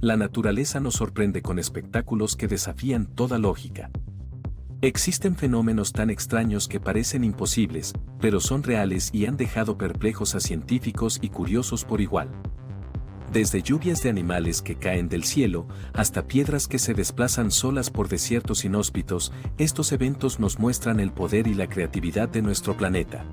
La naturaleza nos sorprende con espectáculos que desafían toda lógica. Existen fenómenos tan extraños que parecen imposibles, pero son reales y han dejado perplejos a científicos y curiosos por igual. Desde lluvias de animales que caen del cielo, hasta piedras que se desplazan solas por desiertos inhóspitos, estos eventos nos muestran el poder y la creatividad de nuestro planeta.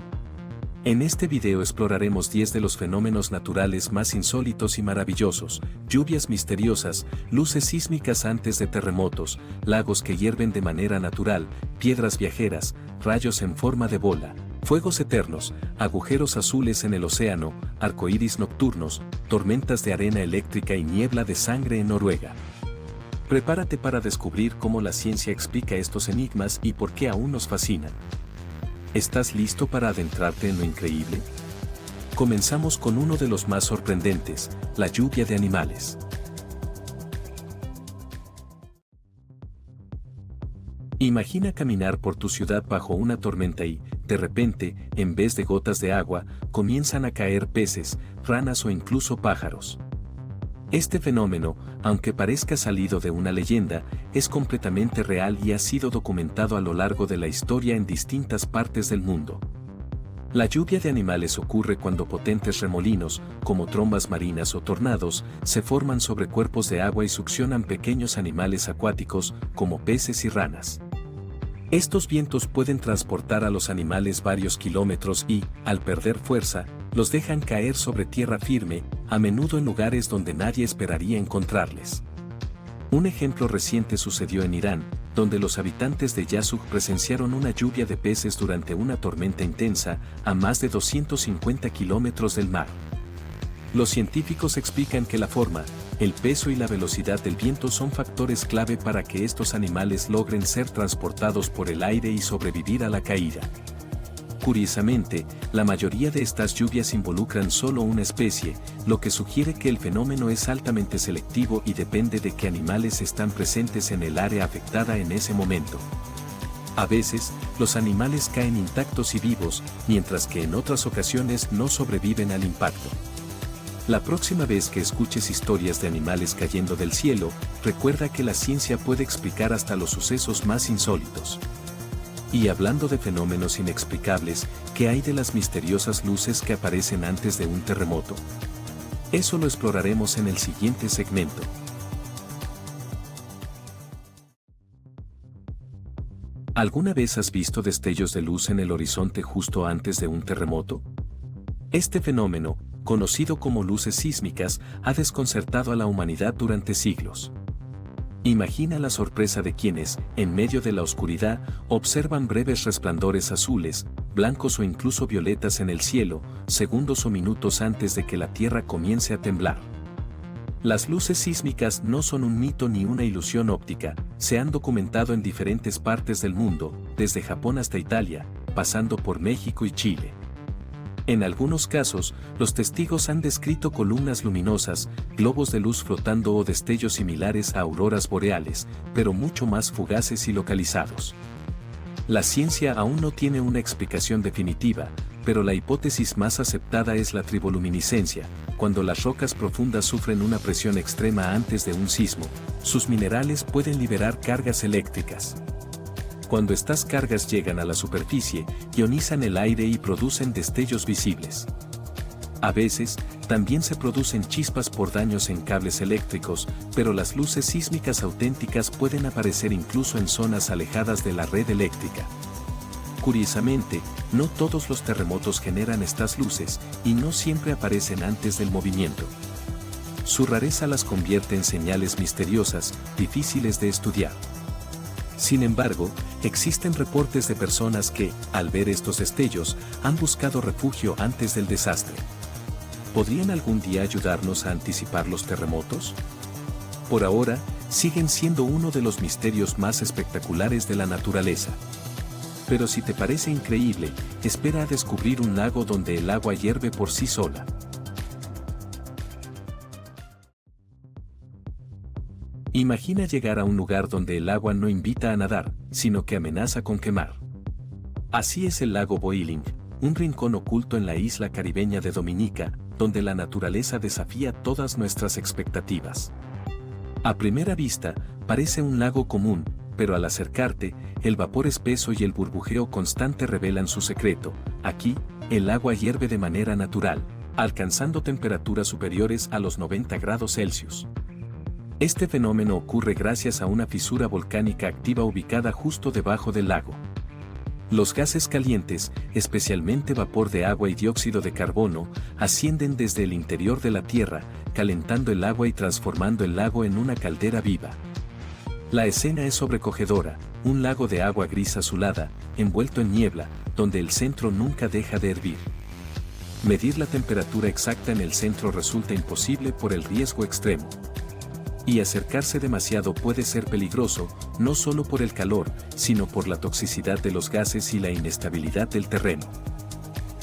En este video exploraremos 10 de los fenómenos naturales más insólitos y maravillosos: lluvias misteriosas, luces sísmicas antes de terremotos, lagos que hierven de manera natural, piedras viajeras, rayos en forma de bola, fuegos eternos, agujeros azules en el océano, arcoíris nocturnos, tormentas de arena eléctrica y niebla de sangre en Noruega. Prepárate para descubrir cómo la ciencia explica estos enigmas y por qué aún nos fascinan. ¿Estás listo para adentrarte en lo increíble? Comenzamos con uno de los más sorprendentes: la lluvia de animales. Imagina caminar por tu ciudad bajo una tormenta y, de repente, en vez de gotas de agua, comienzan a caer peces, ranas o incluso pájaros. Este fenómeno, aunque parezca salido de una leyenda, es completamente real y ha sido documentado a lo largo de la historia en distintas partes del mundo. La lluvia de animales ocurre cuando potentes remolinos, como trombas marinas o tornados, se forman sobre cuerpos de agua y succionan pequeños animales acuáticos, como peces y ranas. Estos vientos pueden transportar a los animales varios kilómetros y, al perder fuerza, los dejan caer sobre tierra firme, a menudo en lugares donde nadie esperaría encontrarles. Un ejemplo reciente sucedió en Irán, donde los habitantes de Yasuk presenciaron una lluvia de peces durante una tormenta intensa, a más de 250 kilómetros del mar. Los científicos explican que la forma, el peso y la velocidad del viento son factores clave para que estos animales logren ser transportados por el aire y sobrevivir a la caída. Curiosamente, la mayoría de estas lluvias involucran solo una especie, lo que sugiere que el fenómeno es altamente selectivo y depende de qué animales están presentes en el área afectada en ese momento. A veces, los animales caen intactos y vivos, mientras que en otras ocasiones no sobreviven al impacto. La próxima vez que escuches historias de animales cayendo del cielo, recuerda que la ciencia puede explicar hasta los sucesos más insólitos. Y hablando de fenómenos inexplicables, ¿qué hay de las misteriosas luces que aparecen antes de un terremoto? Eso lo exploraremos en el siguiente segmento. ¿Alguna vez has visto destellos de luz en el horizonte justo antes de un terremoto? Este fenómeno, conocido como luces sísmicas, ha desconcertado a la humanidad durante siglos. Imagina la sorpresa de quienes, en medio de la oscuridad, observan breves resplandores azules, blancos o incluso violetas en el cielo, segundos o minutos antes de que la Tierra comience a temblar. Las luces sísmicas no son un mito ni una ilusión óptica, se han documentado en diferentes partes del mundo, desde Japón hasta Italia, pasando por México y Chile. En algunos casos, los testigos han descrito columnas luminosas, globos de luz flotando o destellos similares a auroras boreales, pero mucho más fugaces y localizados. La ciencia aún no tiene una explicación definitiva, pero la hipótesis más aceptada es la triboluminiscencia. Cuando las rocas profundas sufren una presión extrema antes de un sismo, sus minerales pueden liberar cargas eléctricas. Cuando estas cargas llegan a la superficie, ionizan el aire y producen destellos visibles. A veces, también se producen chispas por daños en cables eléctricos, pero las luces sísmicas auténticas pueden aparecer incluso en zonas alejadas de la red eléctrica. Curiosamente, no todos los terremotos generan estas luces, y no siempre aparecen antes del movimiento. Su rareza las convierte en señales misteriosas, difíciles de estudiar. Sin embargo, existen reportes de personas que, al ver estos destellos, han buscado refugio antes del desastre. ¿Podrían algún día ayudarnos a anticipar los terremotos? Por ahora, siguen siendo uno de los misterios más espectaculares de la naturaleza. Pero si te parece increíble, espera a descubrir un lago donde el agua hierve por sí sola. Imagina llegar a un lugar donde el agua no invita a nadar, sino que amenaza con quemar. Así es el lago Boiling, un rincón oculto en la isla caribeña de Dominica, donde la naturaleza desafía todas nuestras expectativas. A primera vista, parece un lago común, pero al acercarte, el vapor espeso y el burbujeo constante revelan su secreto. Aquí, el agua hierve de manera natural, alcanzando temperaturas superiores a los 90 grados Celsius. Este fenómeno ocurre gracias a una fisura volcánica activa ubicada justo debajo del lago. Los gases calientes, especialmente vapor de agua y dióxido de carbono, ascienden desde el interior de la Tierra, calentando el agua y transformando el lago en una caldera viva. La escena es sobrecogedora, un lago de agua gris azulada, envuelto en niebla, donde el centro nunca deja de hervir. Medir la temperatura exacta en el centro resulta imposible por el riesgo extremo. Y acercarse demasiado puede ser peligroso, no solo por el calor, sino por la toxicidad de los gases y la inestabilidad del terreno.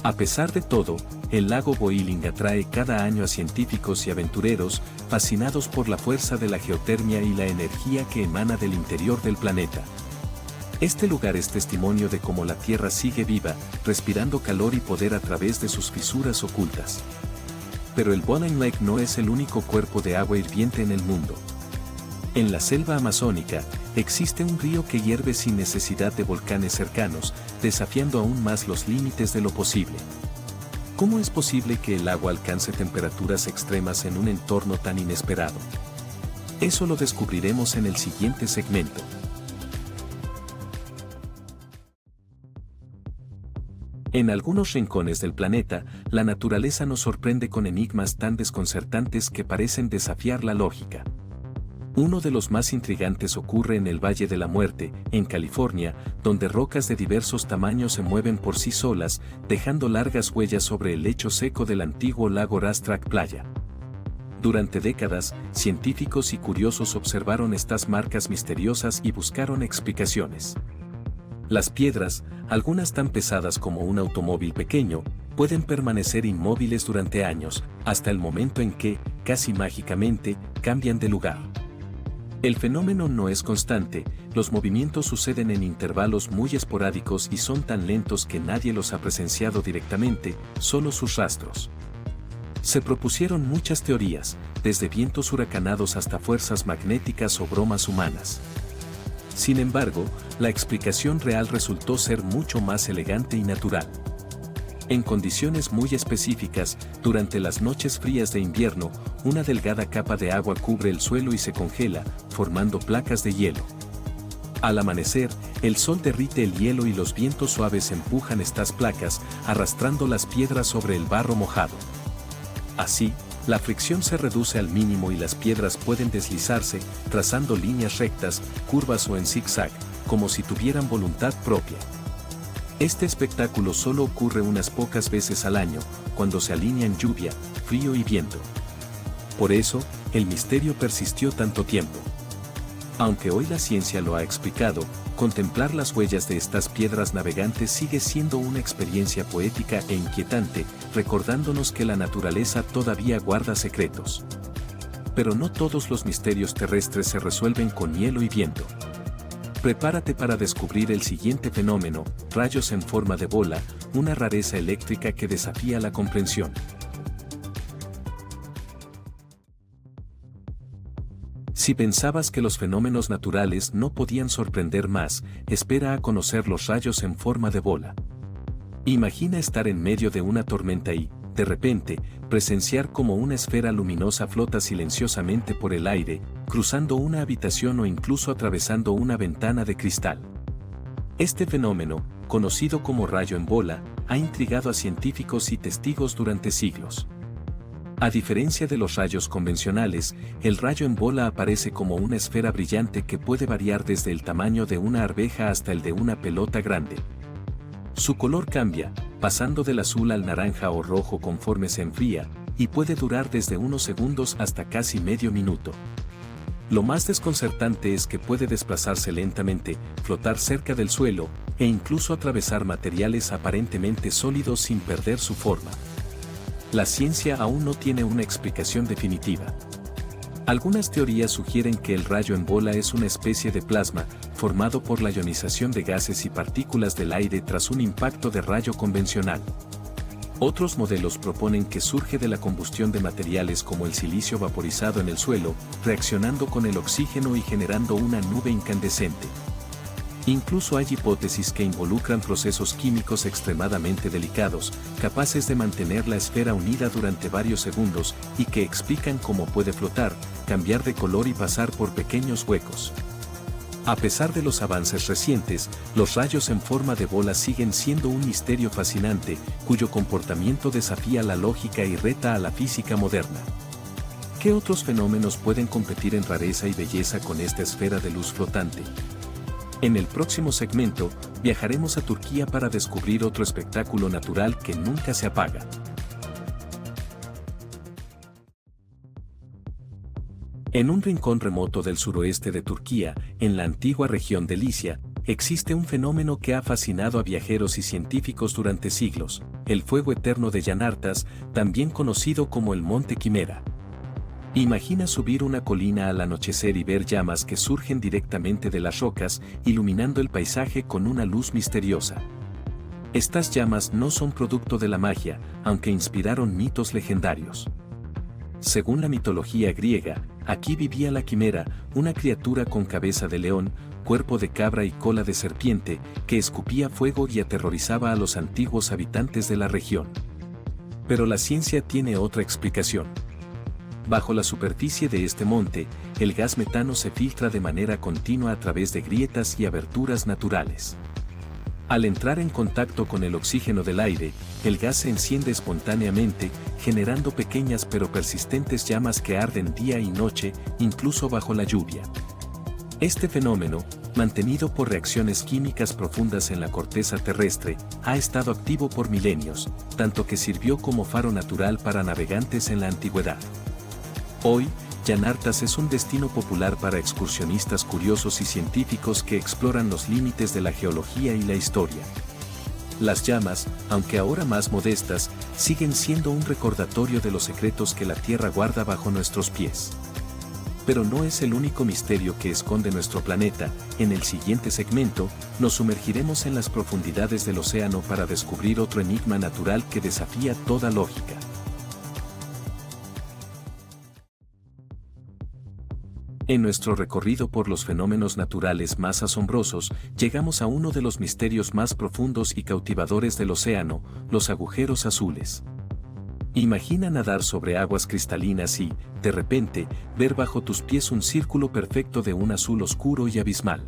A pesar de todo, el lago Boiling atrae cada año a científicos y aventureros, fascinados por la fuerza de la geotermia y la energía que emana del interior del planeta. Este lugar es testimonio de cómo la Tierra sigue viva, respirando calor y poder a través de sus fisuras ocultas. Pero el Boiling Lake no es el único cuerpo de agua hirviente en el mundo. En la selva amazónica, existe un río que hierve sin necesidad de volcanes cercanos, desafiando aún más los límites de lo posible. ¿Cómo es posible que el agua alcance temperaturas extremas en un entorno tan inesperado? Eso lo descubriremos en el siguiente segmento. En algunos rincones del planeta, la naturaleza nos sorprende con enigmas tan desconcertantes que parecen desafiar la lógica. Uno de los más intrigantes ocurre en el Valle de la Muerte, en California, donde rocas de diversos tamaños se mueven por sí solas, dejando largas huellas sobre el lecho seco del antiguo lago Rastrack Playa. Durante décadas, científicos y curiosos observaron estas marcas misteriosas y buscaron explicaciones. Las piedras, algunas tan pesadas como un automóvil pequeño, pueden permanecer inmóviles durante años, hasta el momento en que, casi mágicamente, cambian de lugar. El fenómeno no es constante, los movimientos suceden en intervalos muy esporádicos y son tan lentos que nadie los ha presenciado directamente, solo sus rastros. Se propusieron muchas teorías, desde vientos huracanados hasta fuerzas magnéticas o bromas humanas. Sin embargo, la explicación real resultó ser mucho más elegante y natural. En condiciones muy específicas, durante las noches frías de invierno, una delgada capa de agua cubre el suelo y se congela, formando placas de hielo. Al amanecer, el sol derrite el hielo y los vientos suaves empujan estas placas, arrastrando las piedras sobre el barro mojado. Así, la fricción se reduce al mínimo y las piedras pueden deslizarse, trazando líneas rectas, curvas o en zigzag, como si tuvieran voluntad propia. Este espectáculo solo ocurre unas pocas veces al año, cuando se alinean lluvia, frío y viento. Por eso, el misterio persistió tanto tiempo. Aunque hoy la ciencia lo ha explicado, contemplar las huellas de estas piedras navegantes sigue siendo una experiencia poética e inquietante, recordándonos que la naturaleza todavía guarda secretos. Pero no todos los misterios terrestres se resuelven con hielo y viento. Prepárate para descubrir el siguiente fenómeno, rayos en forma de bola, una rareza eléctrica que desafía la comprensión. Si pensabas que los fenómenos naturales no podían sorprender más, espera a conocer los rayos en forma de bola. Imagina estar en medio de una tormenta y, de repente, presenciar cómo una esfera luminosa flota silenciosamente por el aire, cruzando una habitación o incluso atravesando una ventana de cristal. Este fenómeno, conocido como rayo en bola, ha intrigado a científicos y testigos durante siglos. A diferencia de los rayos convencionales, el rayo en bola aparece como una esfera brillante que puede variar desde el tamaño de una arveja hasta el de una pelota grande. Su color cambia, pasando del azul al naranja o rojo conforme se enfría, y puede durar desde unos segundos hasta casi medio minuto. Lo más desconcertante es que puede desplazarse lentamente, flotar cerca del suelo, e incluso atravesar materiales aparentemente sólidos sin perder su forma. La ciencia aún no tiene una explicación definitiva. Algunas teorías sugieren que el rayo en bola es una especie de plasma, formado por la ionización de gases y partículas del aire tras un impacto de rayo convencional. Otros modelos proponen que surge de la combustión de materiales como el silicio vaporizado en el suelo, reaccionando con el oxígeno y generando una nube incandescente. Incluso hay hipótesis que involucran procesos químicos extremadamente delicados, capaces de mantener la esfera unida durante varios segundos y que explican cómo puede flotar, cambiar de color y pasar por pequeños huecos. A pesar de los avances recientes, los rayos en forma de bola siguen siendo un misterio fascinante, cuyo comportamiento desafía la lógica y reta a la física moderna. ¿Qué otros fenómenos pueden competir en rareza y belleza con esta esfera de luz flotante? En el próximo segmento, viajaremos a Turquía para descubrir otro espectáculo natural que nunca se apaga. En un rincón remoto del suroeste de Turquía, en la antigua región de Licia, existe un fenómeno que ha fascinado a viajeros y científicos durante siglos: el fuego eterno de Yanartas, también conocido como el Monte Quimera. Imagina subir una colina al anochecer y ver llamas que surgen directamente de las rocas, iluminando el paisaje con una luz misteriosa. Estas llamas no son producto de la magia, aunque inspiraron mitos legendarios. Según la mitología griega, aquí vivía la quimera, una criatura con cabeza de león, cuerpo de cabra y cola de serpiente, que escupía fuego y aterrorizaba a los antiguos habitantes de la región. Pero la ciencia tiene otra explicación. Bajo la superficie de este monte, el gas metano se filtra de manera continua a través de grietas y aberturas naturales. Al entrar en contacto con el oxígeno del aire, el gas se enciende espontáneamente, generando pequeñas pero persistentes llamas que arden día y noche, incluso bajo la lluvia. Este fenómeno, mantenido por reacciones químicas profundas en la corteza terrestre, ha estado activo por milenios, tanto que sirvió como faro natural para navegantes en la antigüedad. Hoy, Yanartas es un destino popular para excursionistas curiosos y científicos que exploran los límites de la geología y la historia. Las llamas, aunque ahora más modestas, siguen siendo un recordatorio de los secretos que la Tierra guarda bajo nuestros pies. Pero no es el único misterio que esconde nuestro planeta. En el siguiente segmento, nos sumergiremos en las profundidades del océano para descubrir otro enigma natural que desafía toda lógica. En nuestro recorrido por los fenómenos naturales más asombrosos, llegamos a uno de los misterios más profundos y cautivadores del océano: los agujeros azules. Imagina nadar sobre aguas cristalinas y, de repente, ver bajo tus pies un círculo perfecto de un azul oscuro y abismal.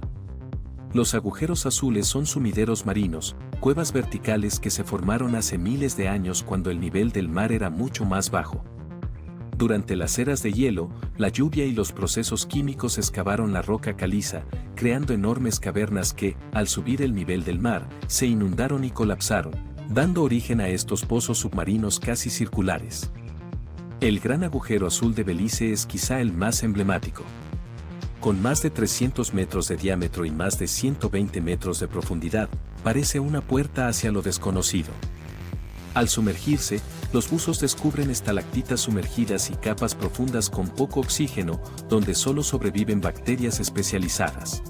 Los agujeros azules son sumideros marinos, cuevas verticales que se formaron hace miles de años cuando el nivel del mar era mucho más bajo. Durante las eras de hielo, la lluvia y los procesos químicos excavaron la roca caliza, creando enormes cavernas que, al subir el nivel del mar, se inundaron y colapsaron, dando origen a estos pozos submarinos casi circulares. El Gran Agujero Azul de Belice es quizá el más emblemático. Con más de 300 metros de diámetro y más de 120 metros de profundidad, parece una puerta hacia lo desconocido. Al sumergirse, los buzos descubren estalactitas sumergidas y capas profundas con poco oxígeno, donde solo sobreviven bacterias especializadas.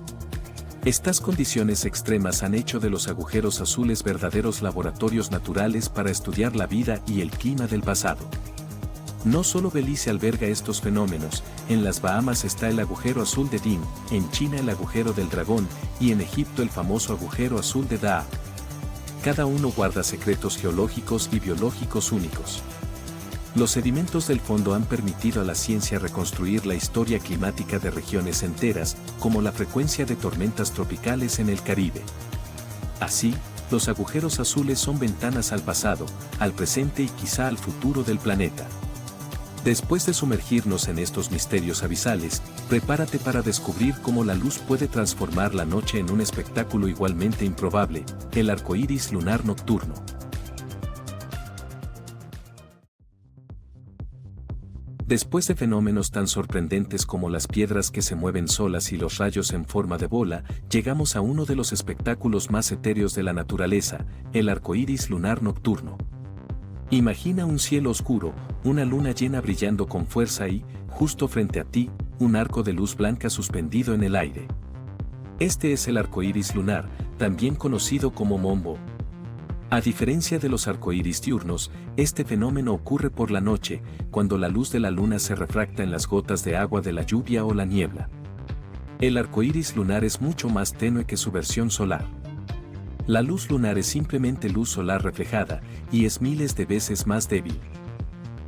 Estas condiciones extremas han hecho de los agujeros azules verdaderos laboratorios naturales para estudiar la vida y el clima del pasado. No solo Belice alberga estos fenómenos. En las Bahamas está el agujero azul de Dean, en China el agujero del dragón, y en Egipto el famoso agujero azul de Dahab. Cada uno guarda secretos geológicos y biológicos únicos. Los sedimentos del fondo han permitido a la ciencia reconstruir la historia climática de regiones enteras, como la frecuencia de tormentas tropicales en el Caribe. Así, los agujeros azules son ventanas al pasado, al presente y quizá al futuro del planeta. Después de sumergirnos en estos misterios abisales, prepárate para descubrir cómo la luz puede transformar la noche en un espectáculo igualmente improbable: el arcoíris lunar nocturno. Después de fenómenos tan sorprendentes como las piedras que se mueven solas y los rayos en forma de bola, llegamos a uno de los espectáculos más etéreos de la naturaleza: el arcoíris lunar nocturno. Imagina un cielo oscuro, una luna llena brillando con fuerza y, justo frente a ti, un arco de luz blanca suspendido en el aire. Este es el arcoíris lunar, también conocido como Mombo. A diferencia de los arcoíris diurnos, este fenómeno ocurre por la noche, cuando la luz de la luna se refracta en las gotas de agua de la lluvia o la niebla. El arcoíris lunar es mucho más tenue que su versión solar. La luz lunar es simplemente luz solar reflejada, y es miles de veces más débil.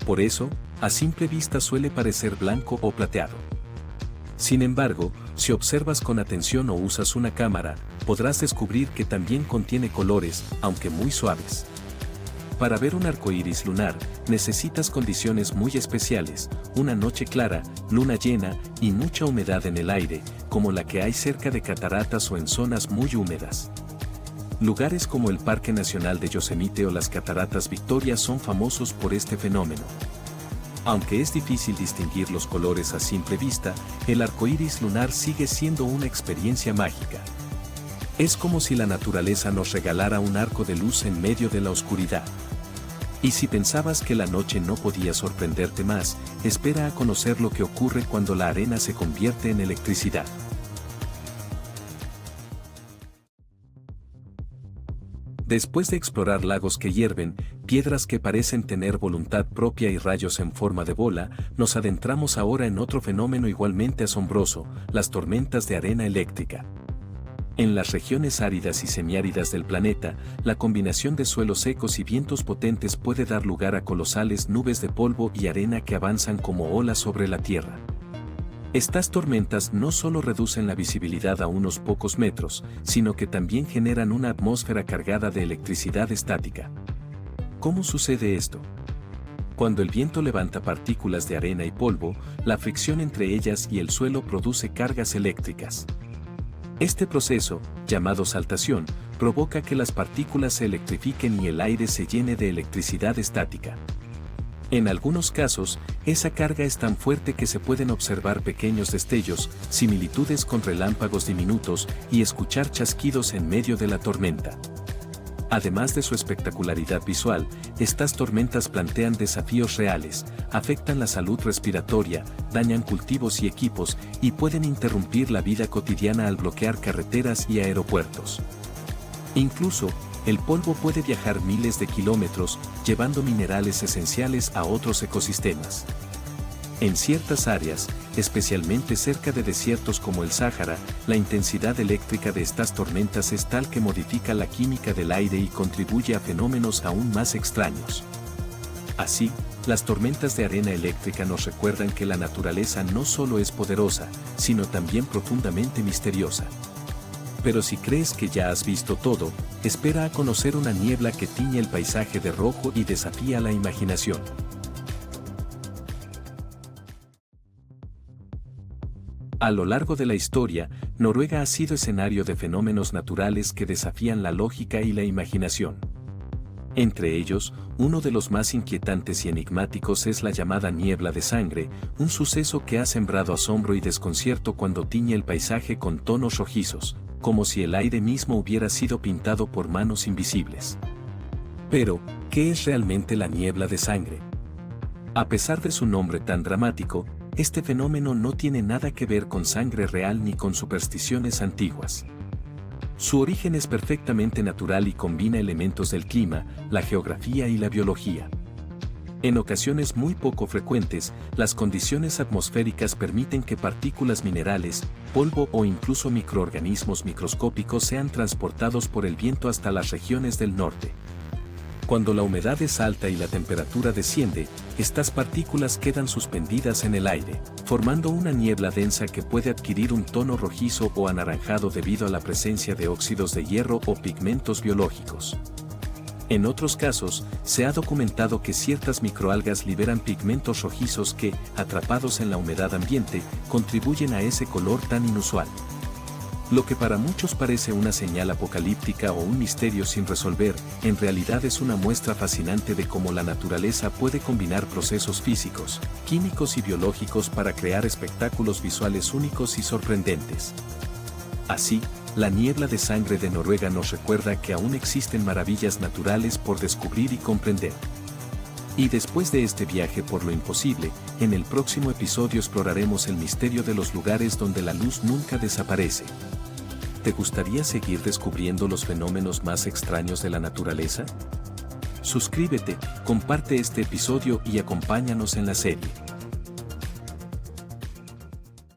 Por eso, a simple vista suele parecer blanco o plateado. Sin embargo, si observas con atención o usas una cámara, podrás descubrir que también contiene colores, aunque muy suaves. Para ver un arcoíris lunar, necesitas condiciones muy especiales, una noche clara, luna llena y mucha humedad en el aire, como la que hay cerca de cataratas o en zonas muy húmedas. Lugares como el Parque Nacional de Yosemite o las Cataratas Victoria son famosos por este fenómeno. Aunque es difícil distinguir los colores a simple vista, el arcoíris lunar sigue siendo una experiencia mágica. Es como si la naturaleza nos regalara un arco de luz en medio de la oscuridad. Y si pensabas que la noche no podía sorprenderte más, espera a conocer lo que ocurre cuando la arena se convierte en electricidad. Después de explorar lagos que hierven, piedras que parecen tener voluntad propia y rayos en forma de bola, nos adentramos ahora en otro fenómeno igualmente asombroso, las tormentas de arena eléctrica. En las regiones áridas y semiáridas del planeta, la combinación de suelos secos y vientos potentes puede dar lugar a colosales nubes de polvo y arena que avanzan como olas sobre la Tierra. Estas tormentas no solo reducen la visibilidad a unos pocos metros, sino que también generan una atmósfera cargada de electricidad estática. ¿Cómo sucede esto? Cuando el viento levanta partículas de arena y polvo, la fricción entre ellas y el suelo produce cargas eléctricas. Este proceso, llamado saltación, provoca que las partículas se electrifiquen y el aire se llene de electricidad estática. En algunos casos, esa carga es tan fuerte que se pueden observar pequeños destellos, similitudes con relámpagos diminutos y escuchar chasquidos en medio de la tormenta. Además de su espectacularidad visual, estas tormentas plantean desafíos reales, afectan la salud respiratoria, dañan cultivos y equipos y pueden interrumpir la vida cotidiana al bloquear carreteras y aeropuertos. Incluso, el polvo puede viajar miles de kilómetros, llevando minerales esenciales a otros ecosistemas. En ciertas áreas, especialmente cerca de desiertos como el Sáhara, la intensidad eléctrica de estas tormentas es tal que modifica la química del aire y contribuye a fenómenos aún más extraños. Así, las tormentas de arena eléctrica nos recuerdan que la naturaleza no solo es poderosa, sino también profundamente misteriosa. Pero si crees que ya has visto todo, espera a conocer una niebla que tiñe el paisaje de rojo y desafía la imaginación. A lo largo de la historia, Noruega ha sido escenario de fenómenos naturales que desafían la lógica y la imaginación. Entre ellos, uno de los más inquietantes y enigmáticos es la llamada niebla de sangre, un suceso que ha sembrado asombro y desconcierto cuando tiñe el paisaje con tonos rojizos, como si el aire mismo hubiera sido pintado por manos invisibles. Pero, ¿qué es realmente la niebla de sangre? A pesar de su nombre tan dramático, este fenómeno no tiene nada que ver con sangre real ni con supersticiones antiguas. Su origen es perfectamente natural y combina elementos del clima, la geografía y la biología. En ocasiones muy poco frecuentes, las condiciones atmosféricas permiten que partículas minerales, polvo o incluso microorganismos microscópicos sean transportados por el viento hasta las regiones del norte. Cuando la humedad es alta y la temperatura desciende, estas partículas quedan suspendidas en el aire, formando una niebla densa que puede adquirir un tono rojizo o anaranjado debido a la presencia de óxidos de hierro o pigmentos biológicos. En otros casos, se ha documentado que ciertas microalgas liberan pigmentos rojizos que, atrapados en la humedad ambiente, contribuyen a ese color tan inusual. Lo que para muchos parece una señal apocalíptica o un misterio sin resolver, en realidad es una muestra fascinante de cómo la naturaleza puede combinar procesos físicos, químicos y biológicos para crear espectáculos visuales únicos y sorprendentes. Así, la niebla de sangre de Noruega nos recuerda que aún existen maravillas naturales por descubrir y comprender. Y después de este viaje por lo imposible, en el próximo episodio exploraremos el misterio de los lugares donde la luz nunca desaparece. ¿Te gustaría seguir descubriendo los fenómenos más extraños de la naturaleza? Suscríbete, comparte este episodio y acompáñanos en la serie.